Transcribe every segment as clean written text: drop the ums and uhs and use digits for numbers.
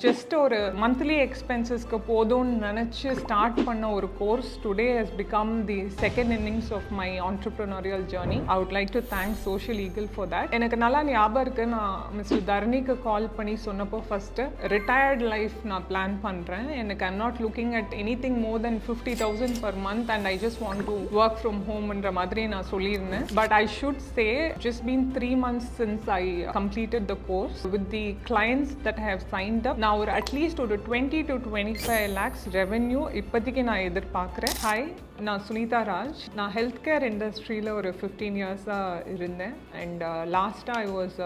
Just ஒரு monthly expenses-க்கு போதும்னு நினைச்சு ஸ்டார்ட் பண்ண ஒரு course today has become the second innings of my entrepreneurial journey. I would like to thank Social Eagle for that. எனக்கு நல்லா ஞாபகம் இருக்கு, நான் மிஸ்டர் தரணிக்கு கால் பண்ணி சொன்னப்போ ஃபர்ஸ்ட் ரிட்டையர்ட் லைஃப் நான் பிளான் பண்ணுறேன். எனக்கு I'm not looking at anything more than 50,000 per month and I just want to work from homeன்ற மாதிரி நான் சொல்லியிருந்தேன். But I should say just been 3 months since I completed the course with the clients that I have signed up. நான் ஒரு at least ஒரு 20 to 25 lakhs revenue இப்போதைக்கு நான் எதிர்பார்க்குறேன். Hi, நான் சுனிதா ராஜ். நான் ஹெல்த் கேர் இண்டஸ்ட்ரியில் ஒரு 15 இயர்ஸாக இருந்தேன் அண்ட் லாஸ்ட்டாக I was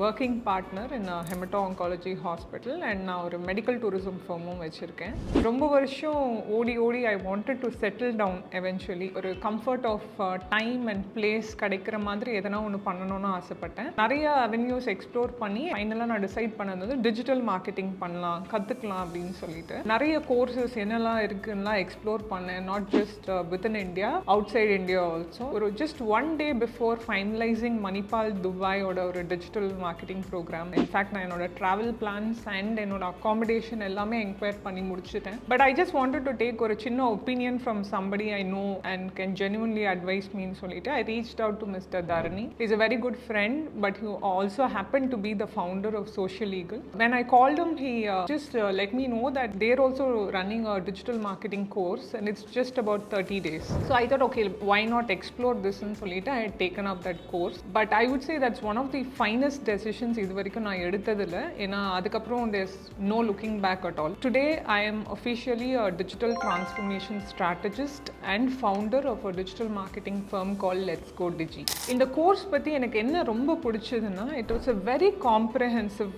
working partner in hemato oncology hospital and நான் ஒரு மெடிக்கல் டூரிசம் ஃபார்மும் வச்சுருக்கேன். ரொம்ப வருஷம் ஓடி I wanted to settle down eventually. ஒரு comfort of time and place கிடைக்கிற மாதிரி எதனா ஒன்று பண்ணணும்னு ஆசைப்பட்டேன். நிறைய அவென்யூஸ் எக்ஸ்ப்ளோர் பண்ணி ஃபைனலாக நான் டிசைட் பண்ணது டிஜிட்டல் மார்க்கெட்டிங் பண்ணலாம், கற்றுக்கலாம் அப்படின்னு சொல்லிட்டு நிறைய கோர்சஸ் என்னெல்லாம் இருக்குன்னா எக்ஸ்ப்ளோர் பண்ணேன். Not just within India, outside India also. ஒரு just one day before finalizing Manipal துபாயோட ஒரு டிஜிட்டல் மார்க்கெட்டிங் ப்ரோக்ராம். இன்ஃபேக்ட் நான் என்னோட ட்ராவல் பிளான்ஸ் அண்ட் என்னோட அகாமடேஷன் எல்லாமே என்கொயர் பண்ணி முடிச்சுட்டேன். But I just wanted to take ஒரு சின்ன opinion from somebody I know and can genuinely advise me சொல்லிட்டு I reached out to Mr. Dharani. He's a very good friend, but he also happened to be the founder of Social Eagle. When I called him, he just let me know that they're also running a digital marketing course and it's just about 30 days. So I thought, okay, why not explore this and solita I had taken up that course. But I would say that's one of the finest decisions இதுவரைக்கும் நான் எடுத்ததில்லை. ஏன்னா அதுக்கப்புறம் there's no looking back at all. Today I am officially a digital transformation strategist and founder of a digital marketing firm called Let's Go Digi. இந்த course பற்றி எனக்கு என்ன ரொம்ப பிடிச்சதுன்னா, it was a very comprehensive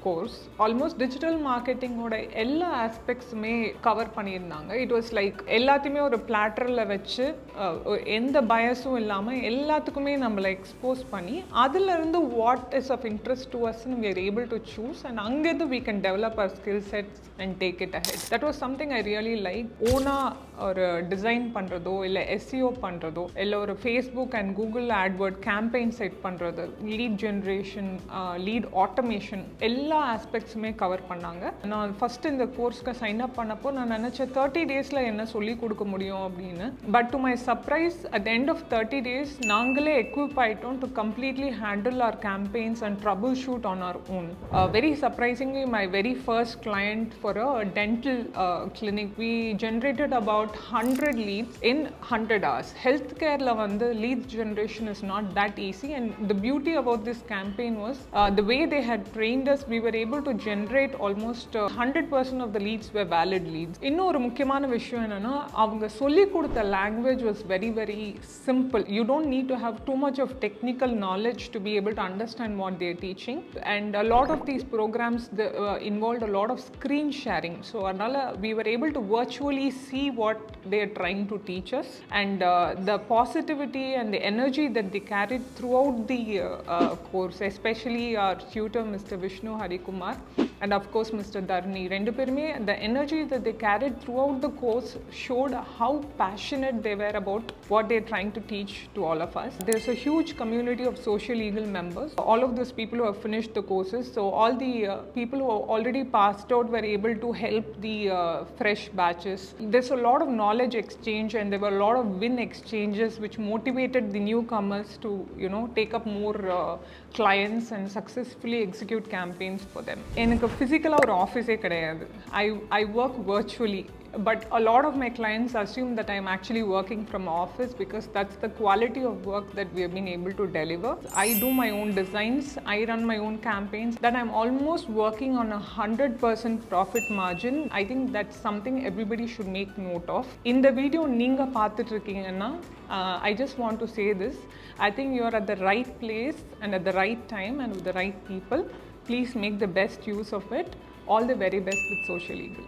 course. Almost digital மார்க்கெட்டிங்கோட எல்லா ஆஸ்பெக்ட்ஸுமே cover பண்ணியிருந்தாங்க. இட் வாஸ் லைக் எல்லாத்தையுமே ஒரு பிளாட்டரில் வச்சு எந்த பயஸும் இல்லாமல் எல்லாத்துக்குமே நம்மளை எக்ஸ்போஸ் பண்ணி அதிலிருந்து what is of interest to அஸ்ன்னு we are able to choose and அங்கேருந்து we can develop our skill sets and take it ahead. That was something I really like. ஓனாக ஒரு டிசைன் பண்ணுறதோ இல்லை எஸ்இஓ பண்ணுறதோ இல்லை ஒரு Facebook and Google adword campaign set பண்ணுறது, லீட் ஜென்ரேஷன், லீட் ஆட்டோமேஷன், எல்லா ஆஸ்பெக்ட்ஸுமே கவர் பண்ணாங்க. நான் ஃபர்ஸ்ட் இந்த கோர்ஸ்க்கு சைன் அப் பண்ணப்போ நான் நினச்சேன் 30 டேஸில் என்ன சொல்லி கொடுக்க முடியும் அப்படின்னு. But to my surprise at the end of 30 days நாங்களே எக்யூப் ஆகிட்டோம் to completely handle our campaigns and troubleshoot on our own. Very surprisingly my very first client for a dental clinic we generated about 100 leads in 100 hours. Health careல வந்து lead generation is not that easy and the beauty about this campaign was the way they had trained us, we were able to generate almost 100% of the leads were valid leads. இன்னொரு முக்கியமான விஷயம் என்னன்னா, அவங்க சொல்லி கொடுத்த language was very very simple. You don't need to have too much of technical knowledge to be able to understand what they are teaching, and a lot of these programs involved a lot of screen sharing. So அதனால we were able to virtually see what they are trying to teach us, and the positivity and the energy that they carried throughout the course, especially our tutor Mr. Vishnu Harikumar and of course Mr. Dharani, rendu perume the energy that they carried throughout the course showed how passionate they were about what they are trying to teach to all of us. There's a huge community of Social Eagle members, all of those people who have finished the courses. So all the people who have already passed out were able to help the fresh batches. There's a lot of knowledge exchange and there were a lot of win exchanges which motivated the newcomers to take up more clients and successfully execute campaigns for them. எனக்கு ஃபிசிக்கலாக ஒரு ஆஃபீஸே கிடையாது. I work virtually, but a lot of my clients assume that I'm actually working from office because that's the quality of work that we have been able to deliver. I do my own designs, I run my own campaigns, that I'm almost working on a 100% profit margin. I think that's something everybody should make note of. In the video நீங்க பார்த்துட்டு இருக்கீங்கன்னா, I just want to say this. I think you are at the right place and at the right time and with the right people. Please make the best use of it. All the very best with Social Eagle.